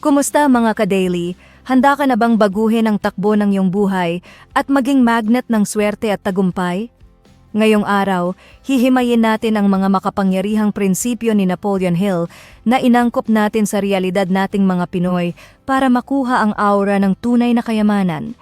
Kumusta mga ka-daily? Handa ka na bang baguhin ang takbo ng iyong buhay at maging magnet ng swerte at tagumpay? Ngayong araw, hihimayin natin ang mga makapangyarihang prinsipyo ni Napoleon Hill na inangkop natin sa realidad nating mga Pinoy para makuha ang aura ng tunay na kayamanan.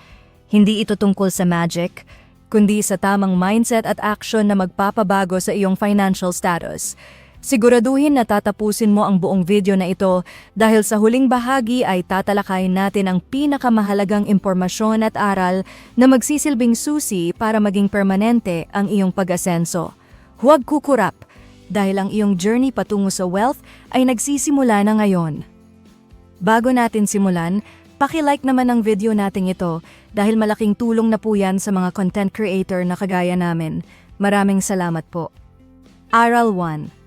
Hindi ito tungkol sa magic, kundi sa tamang mindset at action na magpapabago sa iyong financial status. Siguraduhin na tatapusin mo ang buong video na ito dahil sa huling bahagi ay tatalakayin natin ang pinakamahalagang impormasyon at aral na magsisilbing susi para maging permanente ang iyong pag-asenso. Huwag kukurap dahil ang iyong journey patungo sa wealth ay nagsisimula na ngayon. Bago natin simulan, paki-like naman ang video natin ito dahil malaking tulong na po yan sa mga content creator na kagaya namin. Maraming salamat po. Aral 1.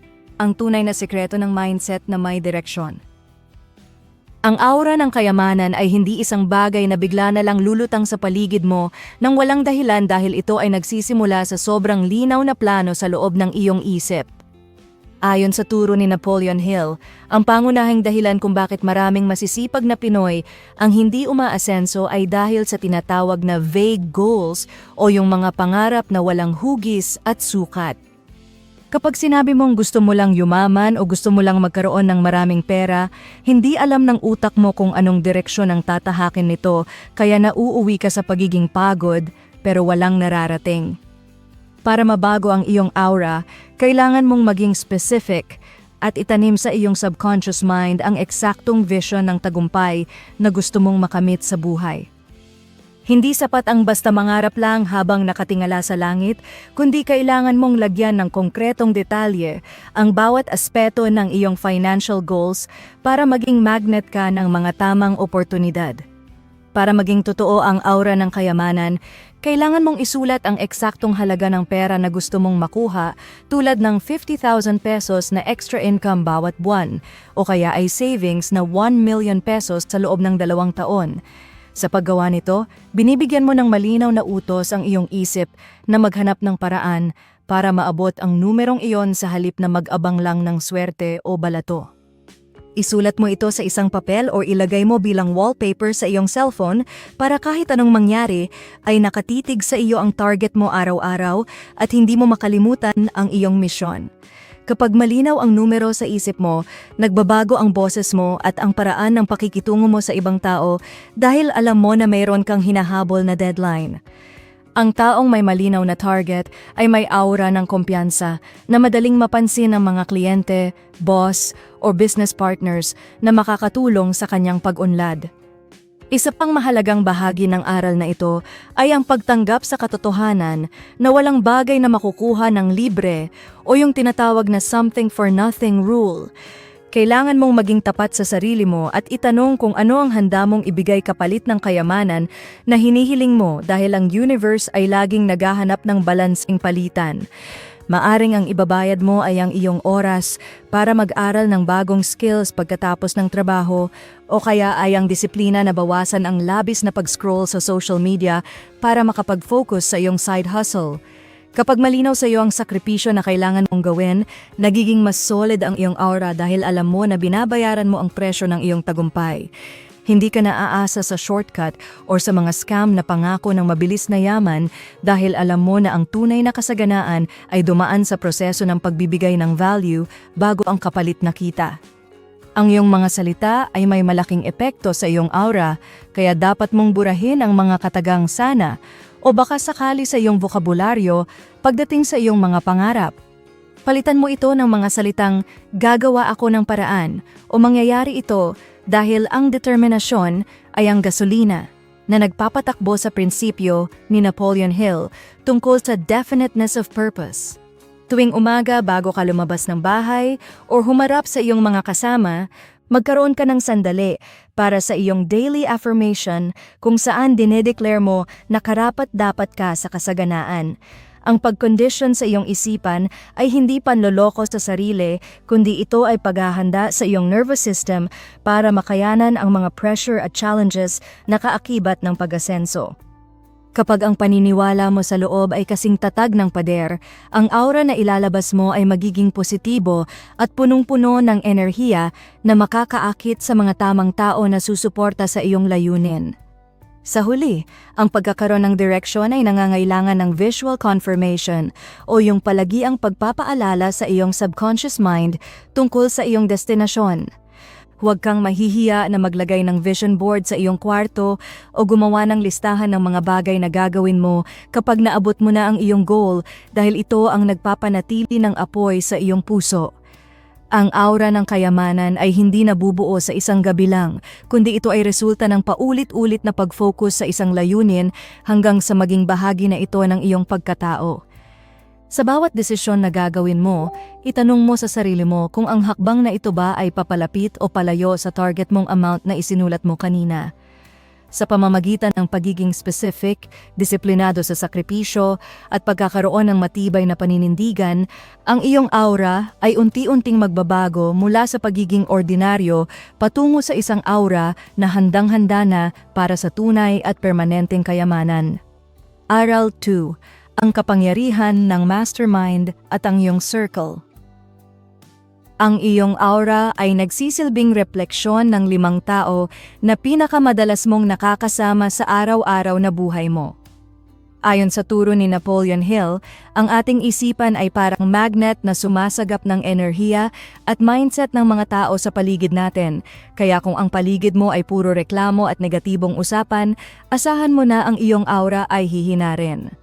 Ang tunay na sekreto ng mindset na may direksyon. Ang aura ng kayamanan ay hindi isang bagay na bigla na lang lulutang sa paligid mo nang walang dahilan dahil ito ay nagsisimula sa sobrang linaw na plano sa loob ng iyong isip. Ayon sa turo ni Napoleon Hill, ang pangunahing dahilan kung bakit maraming masisipag na Pinoy ang hindi umaasenso ay dahil sa tinatawag na vague goals o yung mga pangarap na walang hugis at sukat. Kapag sinabi mong gusto mo lang yumaman o gusto mo lang magkaroon ng maraming pera, hindi alam ng utak mo kung anong direksyon ang tatahakin nito kaya nauuwi ka sa pagiging pagod pero walang nararating. Para mabago ang iyong aura, kailangan mong maging specific at itanim sa iyong subconscious mind ang eksaktong vision ng tagumpay na gusto mong makamit sa buhay. Hindi sapat ang basta mangarap lang habang nakatingala sa langit, kundi kailangan mong lagyan ng konkretong detalye ang bawat aspeto ng iyong financial goals para maging magnet ka ng mga tamang oportunidad. Para maging totoo ang aura ng kayamanan, kailangan mong isulat ang eksaktong halaga ng pera na gusto mong makuha tulad ng 50,000 pesos na extra income bawat buwan o kaya ay savings na 1 million pesos sa loob ng 2 taon. Sa paggawa nito, binibigyan mo ng malinaw na utos ang iyong isip na maghanap ng paraan para maabot ang numerong iyon sa halip na mag-abang lang ng swerte o balato. Isulat mo ito sa isang papel o ilagay mo bilang wallpaper sa iyong cellphone para kahit anong mangyari ay nakatitig sa iyo ang target mo araw-araw at hindi mo makalimutan ang iyong misyon. Kapag malinaw ang numero sa isip mo, nagbabago ang boses mo at ang paraan ng pakikitungo mo sa ibang tao dahil alam mo na mayroon kang hinahabol na deadline. Ang taong may malinaw na target ay may aura ng kumpiyansa na madaling mapansin ng mga kliyente, boss, o business partners na makakatulong sa kanyang pag-unlad. Isa pang mahalagang bahagi ng aral na ito ay ang pagtanggap sa katotohanan na walang bagay na makukuha ng libre o yung tinatawag na something for nothing rule. Kailangan mong maging tapat sa sarili mo at itanong kung ano ang handa mong ibigay kapalit ng kayamanan na hinihiling mo dahil ang universe ay laging naghahanap ng balansing palitan. Maaring ang ibabayad mo ay ang iyong oras para mag-aral ng bagong skills pagkatapos ng trabaho o kaya ay ang disiplina na bawasan ang labis na pag-scroll sa social media para makapag-focus sa iyong side hustle. Kapag malinaw sa iyo ang sakripisyo na kailangan mong gawin, nagiging mas solid ang iyong aura dahil alam mo na binabayaran mo ang presyo ng iyong tagumpay. Hindi ka naaasa sa shortcut o sa mga scam na pangako ng mabilis na yaman dahil alam mo na ang tunay na kasaganaan ay dumaan sa proseso ng pagbibigay ng value bago ang kapalit na kita. Ang iyong mga salita ay may malaking epekto sa iyong aura, kaya dapat mong burahin ang mga katagang sana o baka sakali sa iyong bokabularyo pagdating sa iyong mga pangarap. Palitan mo ito ng mga salitang gagawa ako ng paraan o mangyayari ito dahil ang determinasyon ay ang gasolina na nagpapatakbo sa prinsipyo ni Napoleon Hill tungkol sa definiteness of purpose. Tuwing umaga bago ka lumabas ng bahay o humarap sa iyong mga kasama, magkaroon ka ng sandali para sa iyong daily affirmation kung saan dinedeclare mo na karapat-dapat ka sa kasaganaan. Ang pagkondisyon sa iyong isipan ay hindi panloloko sa sarili, kundi ito ay paghahanda sa iyong nervous system para makayanan ang mga pressure at challenges na kaakibat ng pag-asenso. Kapag ang paniniwala mo sa loob ay kasing tatag ng pader, ang aura na ilalabas mo ay magiging positibo at punong-puno ng enerhiya na makakaakit sa mga tamang tao na susuporta sa iyong layunin. Sa huli, ang pagkakaroon ng direksyon ay nangangailangan ng visual confirmation o yung palagiang pagpapaalala sa iyong subconscious mind tungkol sa iyong destinasyon. Huwag kang mahihiya na maglagay ng vision board sa iyong kwarto o gumawa ng listahan ng mga bagay na gagawin mo kapag naabot mo na ang iyong goal dahil ito ang nagpapanatili ng apoy sa iyong puso. Ang aura ng kayamanan ay hindi nabubuo sa isang gabi lang, kundi ito ay resulta ng paulit-ulit na pag-focus sa isang layunin hanggang sa maging bahagi na ito ng iyong pagkatao. Sa bawat desisyon na gagawin mo, itanong mo sa sarili mo kung ang hakbang na ito ba ay papalapit o palayo sa target mong amount na isinulat mo kanina. Sa pamamagitan ng pagiging specific, disiplinado sa sakripisyo, at pagkakaroon ng matibay na paninindigan, ang iyong aura ay unti-unting magbabago mula sa pagiging ordinaryo patungo sa isang aura na handang-handa na para sa tunay at permanenteng kayamanan. Aral 2. Ang kapangyarihan ng mastermind at ang iyong circle. Ang iyong aura ay nagsisilbing refleksyon ng 5 tao na pinakamadalas mong nakakasama sa araw-araw na buhay mo. Ayon sa turo ni Napoleon Hill, ang ating isipan ay parang magnet na sumasagap ng enerhiya at mindset ng mga tao sa paligid natin. Kaya kung ang paligid mo ay puro reklamo at negatibong usapan, asahan mo na ang iyong aura ay hihina rin.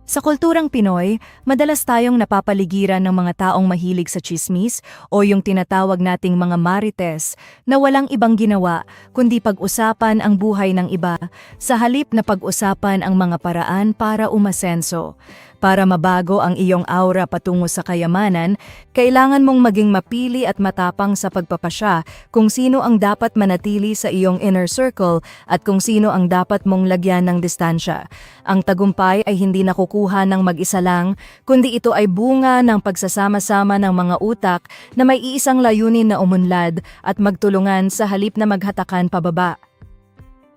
Sa kulturang Pinoy, madalas tayong napapaligiran ng mga taong mahilig sa tsismis o yung tinatawag nating mga marites na walang ibang ginawa kundi pag-usapan ang buhay ng iba sa halip na pag-usapan ang mga paraan para umasenso. Para mabago ang iyong aura patungo sa kayamanan, kailangan mong maging mapili at matapang sa pagpapasya kung sino ang dapat manatili sa iyong inner circle at kung sino ang dapat mong lagyan ng distansya. Ang tagumpay ay hindi nakukuha ng mag-isa lang, kundi ito ay bunga ng pagsasama-sama ng mga utak na may iisang layunin na umunlad at magtulungan sa halip na maghatakan pababa.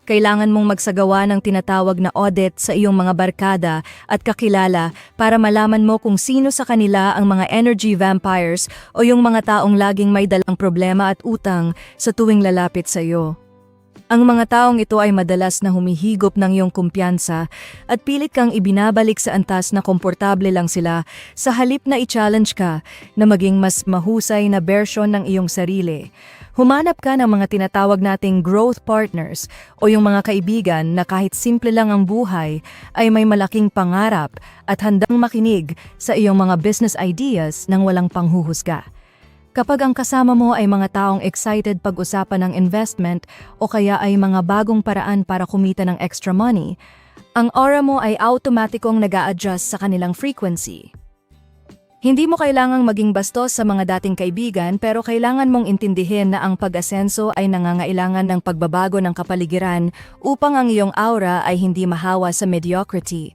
Kailangan mong magsagawa ng tinatawag na audit sa iyong mga barkada at kakilala para malaman mo kung sino sa kanila ang mga energy vampires o yung mga taong laging may dalang problema at utang sa tuwing lalapit sa iyo. Ang mga taong ito ay madalas na humihigop ng iyong kumpiyansa at pilit kang ibinabalik sa antas na komportable lang sila sa halip na i-challenge ka na maging mas mahusay na bersyon ng iyong sarili. Humanap ka ng mga tinatawag nating growth partners o yung mga kaibigan na kahit simple lang ang buhay ay may malaking pangarap at handang makinig sa iyong mga business ideas nang walang panghuhusga. Kapag ang kasama mo ay mga taong excited pag-usapan ng investment o kaya ay mga bagong paraan para kumita ng extra money, ang aura mo ay automatikong nag-a-adjust sa kanilang frequency. Hindi mo kailangang maging bastos sa mga dating kaibigan pero kailangan mong intindihin na ang pag-asenso ay nangangailangan ng pagbabago ng kapaligiran upang ang iyong aura ay hindi mahawa sa mediocrity.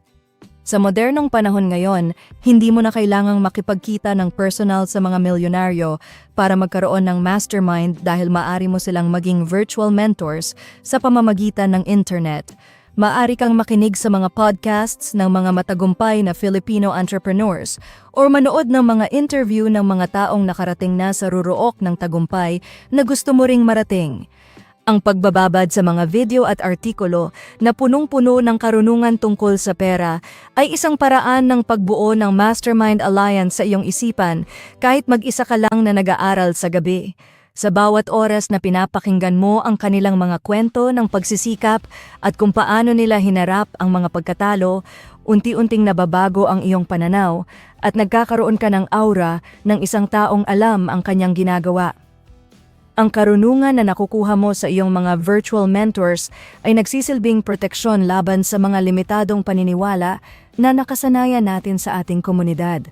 Sa modernong panahon ngayon, hindi mo na kailangang makipagkita ng personal sa mga milyonaryo para magkaroon ng mastermind dahil maaari mo silang maging virtual mentors sa pamamagitan ng internet. Maaari kang makinig sa mga podcasts ng mga matagumpay na Filipino entrepreneurs o manood ng mga interview ng mga taong nakarating na sa rurook ng tagumpay na gusto mo ring marating. Ang pagbababad sa mga video at artikulo na punong-puno ng karunungan tungkol sa pera ay isang paraan ng pagbuo ng mastermind alliance sa iyong isipan kahit mag-isa ka lang na nag-aaral sa gabi. Sa bawat oras na pinapakinggan mo ang kanilang mga kwento ng pagsisikap at kung paano nila hinarap ang mga pagkatalo, unti-unting nababago ang iyong pananaw at nagkakaroon ka ng aura ng isang taong alam ang kanyang ginagawa. Ang karunungan na nakukuha mo sa iyong mga virtual mentors ay nagsisilbing proteksyon laban sa mga limitadong paniniwala na nakasanayan natin sa ating komunidad.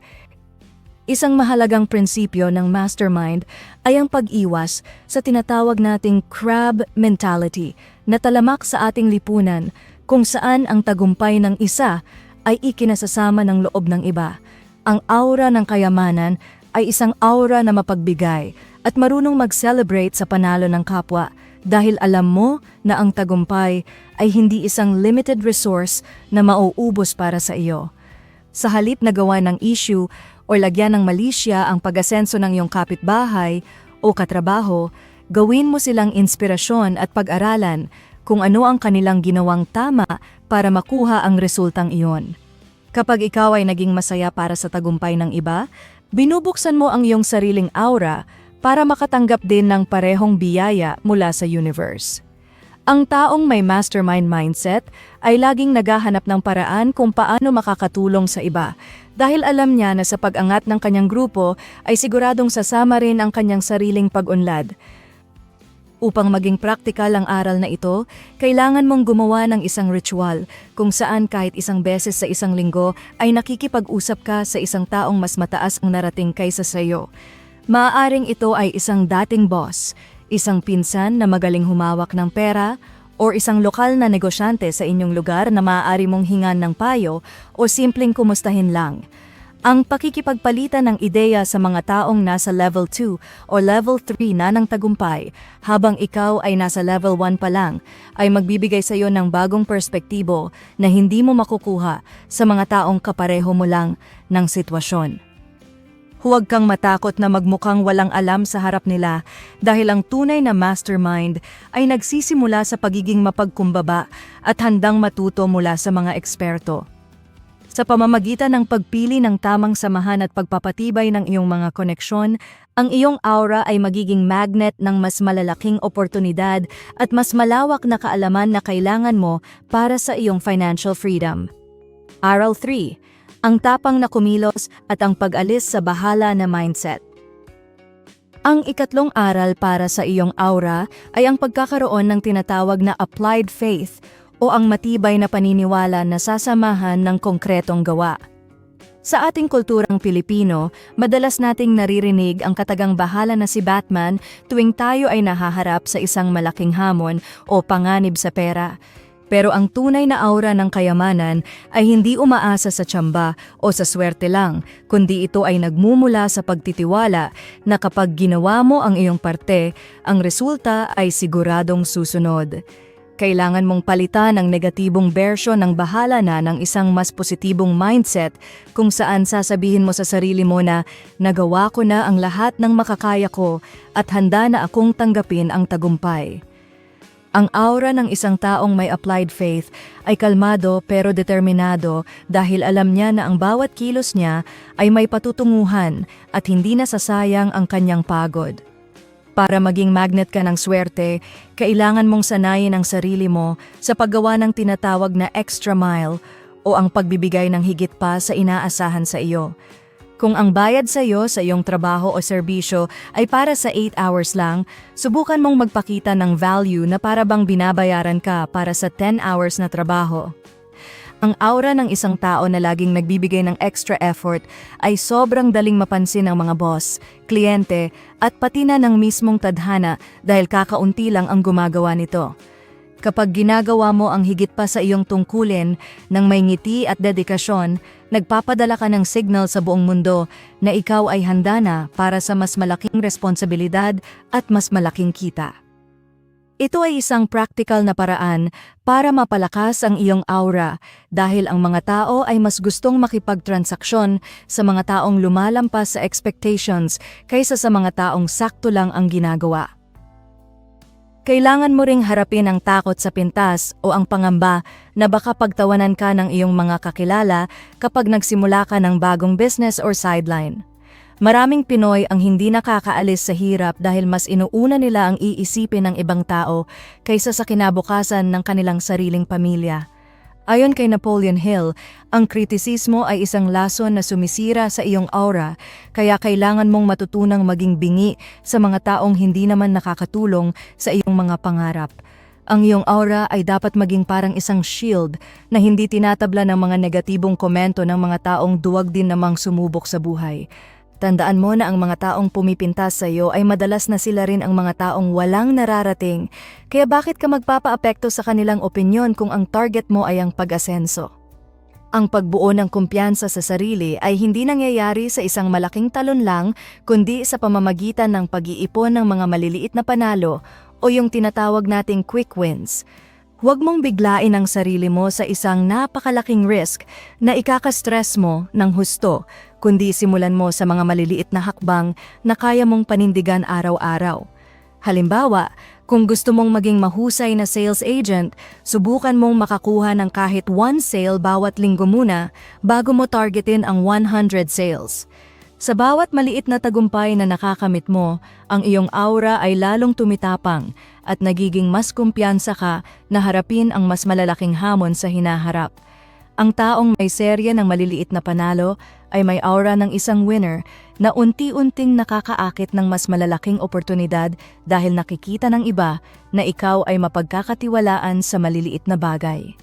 Isang mahalagang prinsipyo ng mastermind ay ang pag-iwas sa tinatawag nating crab mentality na talamak sa ating lipunan kung saan ang tagumpay ng isa ay ikinasasama ng loob ng iba. Ang aura ng kayamanan ay isang aura na mapagbigay at marunong mag-celebrate sa panalo ng kapwa dahil alam mo na ang tagumpay ay hindi isang limited resource na mauubos para sa iyo. Sa halip na gawa ng issue o lagyan ng malisya ang pag-asenso ng iyong kapitbahay o katrabaho, gawin mo silang inspirasyon at pag-aralan kung ano ang kanilang ginawang tama para makuha ang resultang iyon. Kapag ikaw ay naging masaya para sa tagumpay ng iba, binubuksan mo ang iyong sariling aura para makatanggap din ng parehong biyaya mula sa universe. Ang taong may mastermind mindset ay laging naghahanap ng paraan kung paano makakatulong sa iba dahil alam niya na sa pag-angat ng kanyang grupo ay siguradong sasama rin ang kanyang sariling pag-unlad. Upang maging praktikal ang aral na ito, kailangan mong gumawa ng isang ritual kung saan kahit isang beses sa isang linggo ay nakikipag-usap ka sa isang taong mas mataas ang narating kaysa sa iyo. Maaaring ito ay isang dating boss, isang pinsan na magaling humawak ng pera, o isang lokal na negosyante sa inyong lugar na maaari mong hingan ng payo o simpleng kumustahin lang. Ang pakikipagpalitan ng ideya sa mga taong nasa level 2 o level 3 na ng tagumpay habang ikaw ay nasa level 1 pa lang ay magbibigay sa iyo ng bagong perspektibo na hindi mo makukuha sa mga taong kapareho mo lang ng sitwasyon. Huwag kang matakot na magmukhang walang alam sa harap nila dahil ang tunay na mastermind ay nagsisimula sa pagiging mapagkumbaba at handang matuto mula sa mga eksperto. Sa pamamagitan ng pagpili ng tamang samahan at pagpapatibay ng iyong mga koneksyon, ang iyong aura ay magiging magnet ng mas malalaking oportunidad at mas malawak na kaalaman na kailangan mo para sa iyong financial freedom. Aral 3. Ang tapang na kumilos at ang pag-alis sa bahala na mindset. Ang ikatlong aral para sa iyong aura ay ang pagkakaroon ng tinatawag na applied faith o ang matibay na paniniwala na sasamahan ng konkretong gawa. Sa ating kulturang Pilipino, madalas nating naririnig ang katagang bahala na si Batman tuwing tayo ay nahaharap sa isang malaking hamon o panganib sa pera. Pero ang tunay na aura ng kayamanan ay hindi umaasa sa tsamba o sa swerte lang, kundi ito ay nagmumula sa pagtitiwala na kapag ginawa mo ang iyong parte, ang resulta ay siguradong susunod. Kailangan mong palitan ang negatibong bersyon ng bahala na ng isang mas positibong mindset kung saan sasabihin mo sa sarili mo na nagawa ko na ang lahat ng makakaya ko at handa na akong tanggapin ang tagumpay. Ang aura ng isang taong may applied faith ay kalmado pero determinado dahil alam niya na ang bawat kilos niya ay may patutunguhan at hindi nasasayang ang kanyang pagod. Para maging magnet ka ng swerte, kailangan mong sanayin ang sarili mo sa paggawa ng tinatawag na extra mile o ang pagbibigay ng higit pa sa inaasahan sa iyo. Kung ang bayad sa iyo sa iyong trabaho o serbisyo ay para sa 8 hours lang, subukan mong magpakita ng value na para bang binabayaran ka para sa 10 hours na trabaho. Ang aura ng isang tao na laging nagbibigay ng extra effort ay sobrang daling mapansin ng mga boss, kliyente at pati na ng mismong tadhana dahil kakaunti lang ang gumagawa nito. Kapag ginagawa mo ang higit pa sa iyong tungkulin ng may ngiti at dedikasyon, nagpapadala ka ng signal sa buong mundo na ikaw ay handa na para sa mas malaking responsibilidad at mas malaking kita. Ito ay isang practical na paraan para mapalakas ang iyong aura dahil ang mga tao ay mas gustong makipagtransaksyon sa mga taong lumalampas sa expectations kaysa sa mga taong sakto lang ang ginagawa. Kailangan mo ring harapin ang takot sa pintas o ang pangamba na baka pagtawanan ka ng iyong mga kakilala kapag nagsimula ka ng bagong business or sideline. Maraming Pinoy ang hindi nakakaalis sa hirap dahil mas inuuna nila ang iisipin ng ibang tao kaysa sa kinabukasan ng kanilang sariling pamilya. Ayon kay Napoleon Hill, ang kritisismo ay isang lason na sumisira sa iyong aura, kaya kailangan mong matutunang maging bingi sa mga taong hindi naman nakakatulong sa iyong mga pangarap. Ang iyong aura ay dapat maging parang isang shield na hindi tinatabla ng mga negatibong komento ng mga taong duwag din namang sumubok sa buhay. Tandaan mo na ang mga taong pumipintas sa iyo ay madalas na sila rin ang mga taong walang nararating, kaya bakit ka magpapaapekto sa kanilang opinyon kung ang target mo ay ang pag-asenso? Ang pagbuo ng kumpiyansa sa sarili ay hindi nangyayari sa isang malaking talon lang, kundi sa pamamagitan ng pag-iipon ng mga maliliit na panalo o yung tinatawag nating quick wins. Huwag mong biglain ang sarili mo sa isang napakalaking risk na ikaka-stress mo ng husto, kundi simulan mo sa mga maliliit na hakbang na kaya mong panindigan araw-araw. Halimbawa, kung gusto mong maging mahusay na sales agent, subukan mong makakuha ng kahit 1 sale bawat linggo muna bago mo targetin ang 100 sales. Sa bawat maliit na tagumpay na nakakamit mo, ang iyong aura ay lalong tumitapang at nagiging mas kumpiyansa ka na harapin ang mas malalaking hamon sa hinaharap. Ang taong may serye ng maliliit na panalo ay may aura ng isang winner na unti-unting nakakaakit ng mas malalaking oportunidad dahil nakikita ng iba na ikaw ay mapagkakatiwalaan sa maliliit na bagay.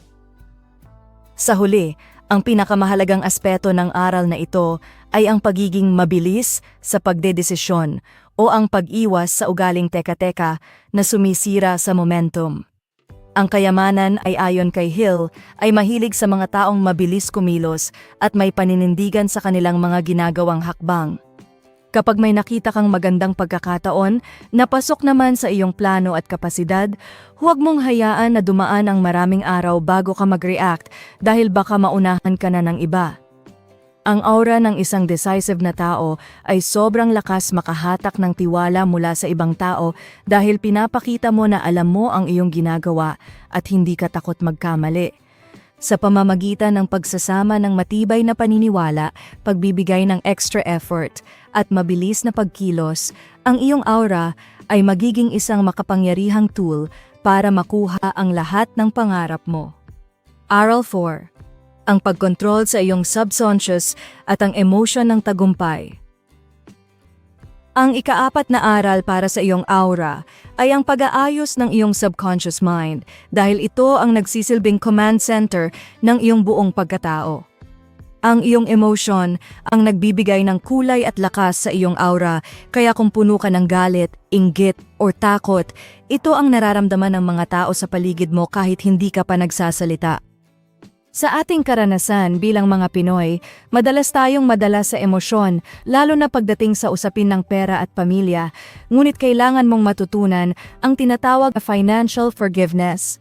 Sa huli, ang pinakamahalagang aspeto ng aral na ito ay ang pagiging mabilis sa pagdedesisyon o ang pag-iwas sa ugaling teka-teka na sumisira sa momentum. Ang kayamanan ay ayon kay Hill ay mahilig sa mga taong mabilis kumilos at may paninindigan sa kanilang mga ginagawang hakbang. Kapag may nakita kang magandang pagkakataon na pasok naman sa iyong plano at kapasidad, huwag mong hayaan na dumaan ang maraming araw bago ka mag-react dahil baka maunahan ka na ng iba. Ang aura ng isang decisive na tao ay sobrang lakas makahatak ng tiwala mula sa ibang tao dahil pinapakita mo na alam mo ang iyong ginagawa at hindi ka takot magkamali. Sa pamamagitan ng pagsasama ng matibay na paniniwala, pagbibigay ng extra effort, at mabilis na pagkilos, ang iyong aura ay magiging isang makapangyarihang tool para makuha ang lahat ng pangarap mo. Aral 4. Ang pagkontrol sa iyong subconscious at ang emosyon ng tagumpay. Ang ika-4 na aral para sa iyong aura ay ang pag-aayos ng iyong subconscious mind dahil ito ang nagsisilbing command center ng iyong buong pagkatao. Ang iyong emosyon ang nagbibigay ng kulay at lakas sa iyong aura, kaya kung puno ka ng galit, inggit, or takot, ito ang nararamdaman ng mga tao sa paligid mo kahit hindi ka pa nagsasalita. Sa ating karanasan bilang mga Pinoy, madalas tayong madala sa emosyon, lalo na pagdating sa usapin ng pera at pamilya, ngunit kailangan mong matutunan ang tinatawag na financial forgiveness.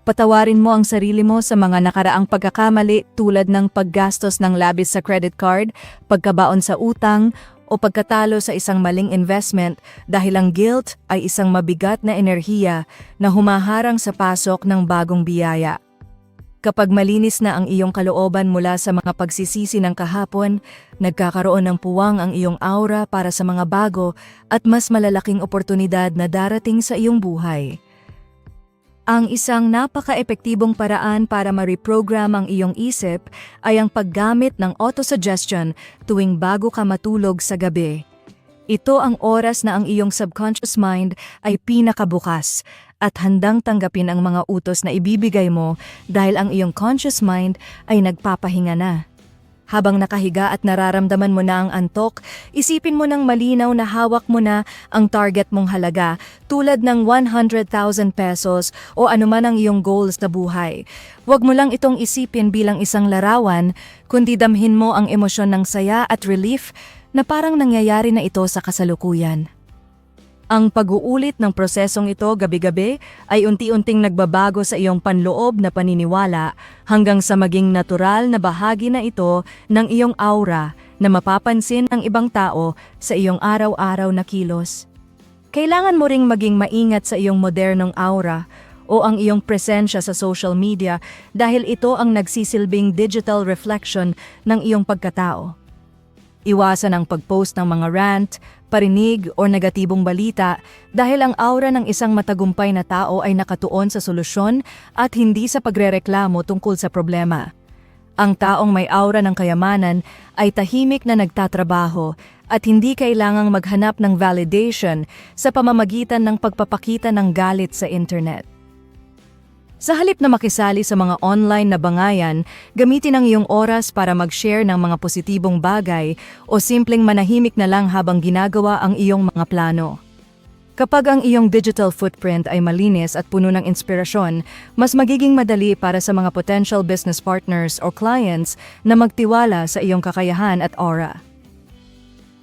Patawarin mo ang sarili mo sa mga nakaraang pagkakamali tulad ng paggastos ng labis sa credit card, pagkabaon sa utang, o pagkatalo sa isang maling investment dahil ang guilt ay isang mabigat na enerhiya na humaharang sa pasok ng bagong biyaya. Kapag malinis na ang iyong kalooban mula sa mga pagsisisi ng kahapon, nagkakaroon ng puwang ang iyong aura para sa mga bago at mas malalaking oportunidad na darating sa iyong buhay. Ang isang napaka-epektibong paraan para ma-reprogram ang iyong isip ay ang paggamit ng autosuggestion tuwing bago ka matulog sa gabi. Ito ang oras na ang iyong subconscious mind ay pinakabukas at handang tanggapin ang mga utos na ibibigay mo dahil ang iyong conscious mind ay nagpapahinga na. Habang nakahiga at nararamdaman mo na ang antok, isipin mo ng malinaw na hawak mo na ang target mong halaga tulad ng 100,000 pesos o anuman ang iyong goals na buhay. Huwag mo lang itong isipin bilang isang larawan, kundi damhin mo ang emosyon ng saya at relief na parang nangyayari na ito sa kasalukuyan. Ang pag-uulit ng prosesong ito gabi-gabi ay unti-unting nagbabago sa iyong panloob na paniniwala hanggang sa maging natural na bahagi na ito ng iyong aura na mapapansin ng ibang tao sa iyong araw-araw na kilos. Kailangan mo ring maging maingat sa iyong modernong aura o ang iyong presensya sa social media dahil ito ang nagsisilbing digital reflection ng iyong pagkatao. Iwasan ang pag-post ng mga rant, parinig o negatibong balita dahil ang aura ng isang matagumpay na tao ay nakatuon sa solusyon at hindi sa pagrereklamo tungkol sa problema. Ang taong may aura ng kayamanan ay tahimik na nagtatrabaho at hindi kailangang maghanap ng validation sa pamamagitan ng pagpapakita ng galit sa internet. Sa halip na makisali sa mga online na bangayan, gamitin ang iyong oras para mag-share ng mga positibong bagay o simpleng manahimik na lang habang ginagawa ang iyong mga plano. Kapag ang iyong digital footprint ay malinis at puno ng inspirasyon, mas magiging madali para sa mga potential business partners o clients na magtiwala sa iyong kakayahan at aura.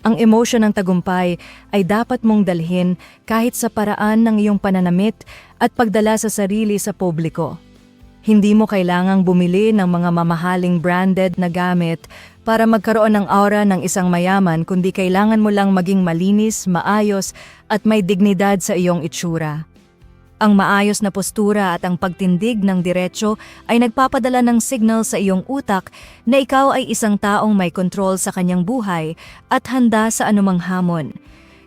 Ang emosyon ng tagumpay ay dapat mong dalhin kahit sa paraan ng iyong pananamit at pagdala sa sarili sa publiko. Hindi mo kailangang bumili ng mga mamahaling branded na gamit para magkaroon ng aura ng isang mayaman, kundi kailangan mo lang maging malinis, maayos at may dignidad sa iyong itsura. Ang maayos na postura at ang pagtindig ng diretsyo ay nagpapadala ng signal sa iyong utak na ikaw ay isang taong may kontrol sa kanyang buhay at handa sa anumang hamon.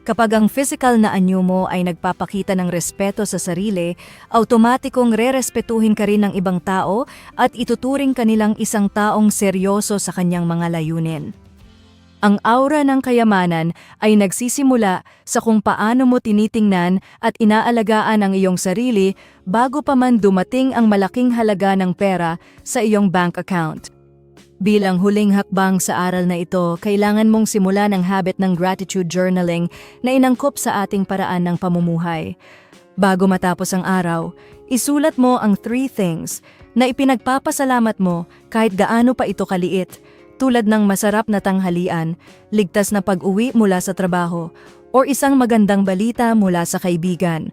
Kapag ang physical na anyo mo ay nagpapakita ng respeto sa sarili, automatikong rerespetuhin ka rin ng ibang tao at ituturing kanilang isang taong seryoso sa kanyang mga layunin. Ang aura ng kayamanan ay nagsisimula sa kung paano mo tinitingnan at inaalagaan ang iyong sarili bago pa man dumating ang malaking halaga ng pera sa iyong bank account. Bilang huling hakbang sa aral na ito, kailangan mong simulan ang habit ng gratitude journaling na inangkop sa ating paraan ng pamumuhay. Bago matapos ang araw, isulat mo ang 3 things na ipinagpapasalamat mo kahit gaano pa ito kaliit, tulad ng masarap na tanghalian, ligtas na pag-uwi mula sa trabaho, o isang magandang balita mula sa kaibigan.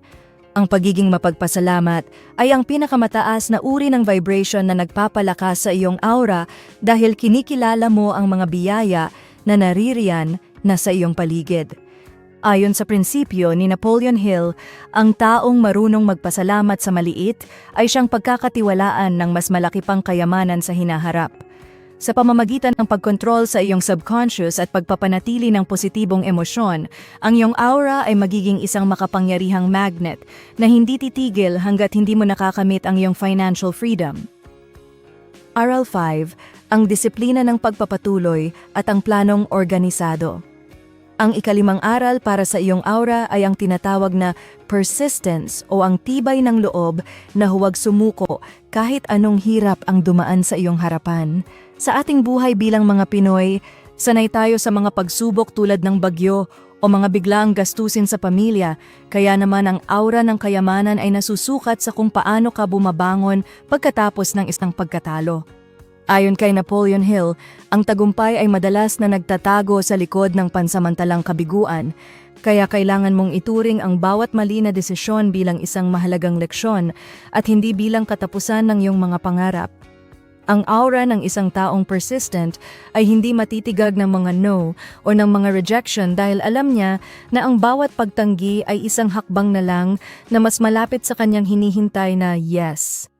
Ang pagiging mapagpasalamat ay ang pinakamataas na uri ng vibration na nagpapalakas sa iyong aura dahil kinikilala mo ang mga biyaya na naririyan na sa iyong paligid. Ayon sa prinsipyo ni Napoleon Hill, ang taong marunong magpasalamat sa maliit ay siyang pagkakatiwalaan ng mas malaki pang kayamanan sa hinaharap. Sa pamamagitan ng pagkontrol sa iyong subconscious at pagpapanatili ng positibong emosyon, ang iyong aura ay magiging isang makapangyarihang magnet na hindi titigil hanggat hindi mo nakakamit ang iyong financial freedom. Aral 5, ang disiplina ng pagpapatuloy at ang planong organisado. Ang ikalimang aral para sa iyong aura ay ang tinatawag na persistence o ang tibay ng loob na huwag sumuko kahit anong hirap ang dumaan sa iyong harapan. Sa ating buhay bilang mga Pinoy, sanay tayo sa mga pagsubok tulad ng bagyo o mga biglaang gastusin sa pamilya, kaya naman ang aura ng kayamanan ay nasusukat sa kung paano ka bumabangon pagkatapos ng isang pagkatalo. Ayon kay Napoleon Hill, ang tagumpay ay madalas na nagtatago sa likod ng pansamantalang kabiguan, kaya kailangan mong ituring ang bawat mali na desisyon bilang isang mahalagang leksyon at hindi bilang katapusan ng iyong mga pangarap. Ang aura ng isang taong persistent ay hindi matitigag ng mga no o ng mga rejection dahil alam niya na ang bawat pagtanggi ay isang hakbang na lang na mas malapit sa kanyang hinihintay na yes.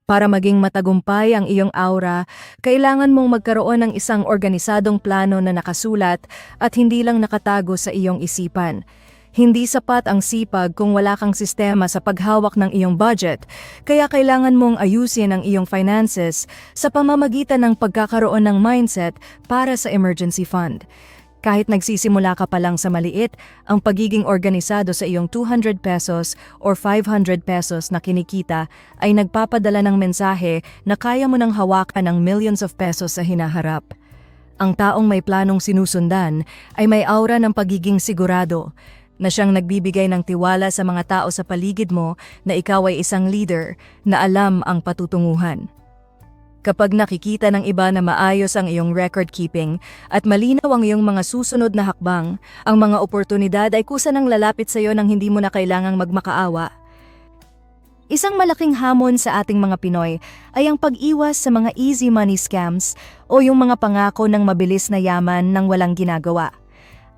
Para maging matagumpay ang iyong aura, kailangan mong magkaroon ng isang organisadong plano na nakasulat at hindi lang nakatago sa iyong isipan. Hindi sapat ang sipag kung wala kang sistema sa paghawak ng iyong budget, kaya kailangan mong ayusin ang iyong finances sa pamamagitan ng pagkakaroon ng mindset para sa emergency fund. Kahit nagsisimula ka pa lang sa maliit, ang pagiging organisado sa iyong 200 pesos or 500 pesos na kinikita ay nagpapadala ng mensahe na kaya mo nang hawakan ang millions of pesos sa hinaharap. Ang taong may planong sinusundan ay may aura ng pagiging sigurado, na siyang nagbibigay ng tiwala sa mga tao sa paligid mo na ikaw ay isang leader na alam ang patutunguhan. Kapag nakikita ng iba na maayos ang iyong record keeping at malinaw ang iyong mga susunod na hakbang, ang mga oportunidad ay kusa nang lalapit sa iyo nang hindi mo na kailangang magmakaawa. Isang malaking hamon sa ating mga Pinoy ay ang pag-iwas sa mga easy money scams o yung mga pangako ng mabilis na yaman nang walang ginagawa.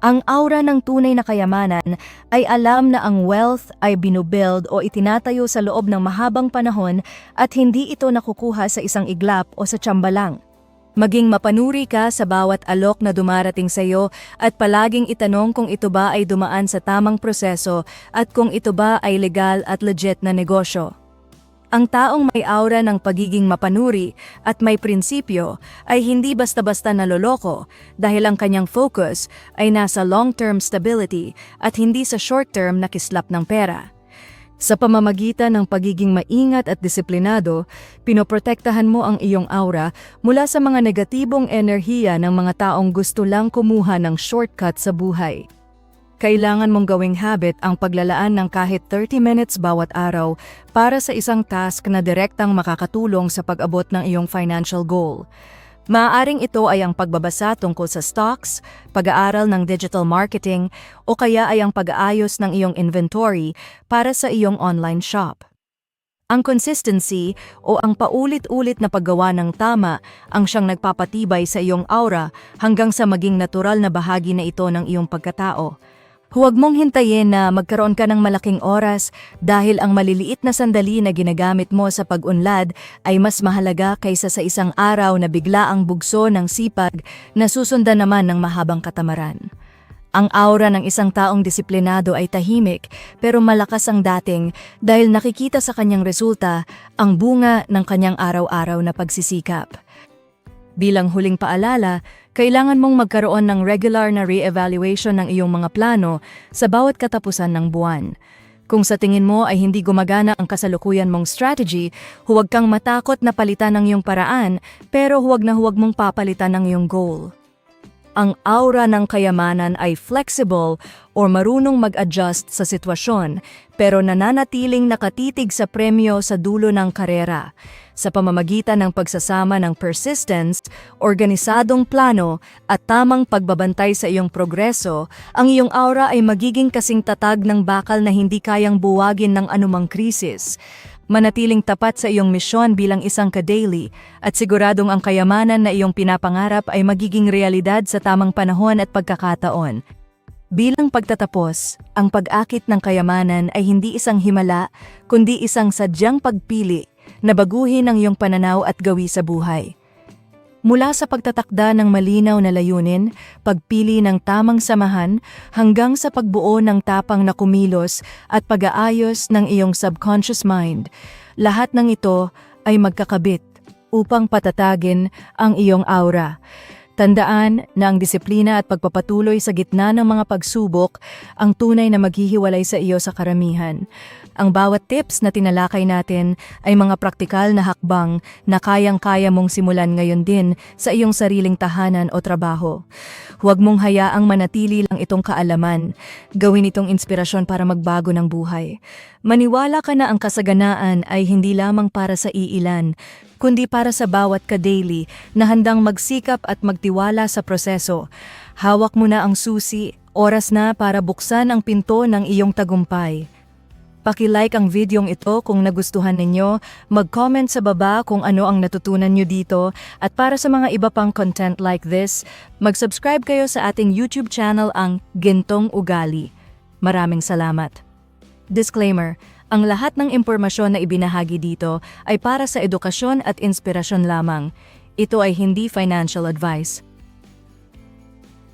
Ang aura ng tunay na kayamanan ay alam na ang wealth ay binubuild o itinatayo sa loob ng mahabang panahon at hindi ito nakukuha sa isang iglap o sa tsamba lang. Maging mapanuri ka sa bawat alok na dumarating sa iyo at palaging itanong kung ito ba ay dumaan sa tamang proseso at kung ito ba ay legal at legit na negosyo. Ang taong may aura ng pagiging mapanuri at may prinsipyo ay hindi basta-basta naloloko dahil ang kanyang focus ay nasa long-term stability at hindi sa short-term na kislap ng pera. Sa pamamagitan ng pagiging maingat at disiplinado, pinoprotektahan mo ang iyong aura mula sa mga negatibong enerhiya ng mga taong gusto lang kumuha ng shortcut sa buhay. Kailangan mong gawing habit ang paglalaan ng kahit 30 minutes bawat araw para sa isang task na direktang makakatulong sa pag-abot ng iyong financial goal. Maaaring ito ay ang pagbabasa tungkol sa stocks, pag-aaral ng digital marketing, o kaya ay ang pag-aayos ng iyong inventory para sa iyong online shop. Ang consistency o ang paulit-ulit na paggawa ng tama ang siyang nagpapatibay sa iyong aura hanggang sa maging natural na bahagi na ito ng iyong pagkatao. Huwag mong hintayin na magkaroon ka ng malaking oras dahil ang maliliit na sandali na ginagamit mo sa pag-unlad ay mas mahalaga kaysa sa isang araw na bigla ang bugso ng sipag na susundan naman ng mahabang katamaran. Ang aura ng isang taong disiplinado ay tahimik pero malakas ang dating dahil nakikita sa kanyang resulta ang bunga ng kanyang araw-araw na pagsisikap. Bilang huling paalala, kailangan mong magkaroon ng regular na re-evaluation ng iyong mga plano sa bawat katapusan ng buwan. Kung sa tingin mo ay hindi gumagana ang kasalukuyan mong strategy, huwag kang matakot na palitan ang iyong paraan pero huwag na huwag mong papalitan ang iyong goal. Ang aura ng kayamanan ay flexible o marunong mag-adjust sa sitwasyon pero nananatiling nakatitig sa premyo sa dulo ng karera. Sa pamamagitan ng pagsasama ng persistence, organisadong plano at tamang pagbabantay sa iyong progreso, ang iyong aura ay magiging kasing tatag ng bakal na hindi kayang buwagin ng anumang krisis. Manatiling tapat sa iyong misyon bilang isang ka-daily at siguradong ang kayamanan na iyong pinapangarap ay magiging realidad sa tamang panahon at pagkakataon. Bilang pagtatapos, ang pag-akit ng kayamanan ay hindi isang himala, kundi isang sadyang pagpili na baguhin ang iyong pananaw at gawi sa buhay. Mula sa pagtatakda ng malinaw na layunin, pagpili ng tamang samahan, hanggang sa pagbuo ng tapang na kumilos at pag-aayos ng iyong subconscious mind, lahat ng ito ay magkakabit upang patatagin ang iyong aura. Tandaan na ang disiplina at pagpapatuloy sa gitna ng mga pagsubok ang tunay na maghihiwalay sa iyo sa karamihan. Ang bawat tips na tinalakay natin ay mga praktikal na hakbang na kayang-kaya mong simulan ngayon din sa iyong sariling tahanan o trabaho. Huwag mong hayaang manatili lang itong kaalaman. Gawin itong inspirasyon para magbago ng buhay. Maniwala ka na ang kasaganaan ay hindi lamang para sa iilan, kundi para sa bawat ka-daily na handang magsikap at magtiwala sa proseso. Hawak mo na ang susi, oras na para buksan ang pinto ng iyong tagumpay. Paki-like ang videong ito kung nagustuhan ninyo, mag-comment sa baba kung ano ang natutunan nyo dito, at para sa mga iba pang content like this, mag-subscribe kayo sa ating YouTube channel ang Gintong Ugali. Maraming salamat. Disclaimer, ang lahat ng impormasyon na ibinahagi dito ay para sa edukasyon at inspirasyon lamang. Ito ay hindi financial advice.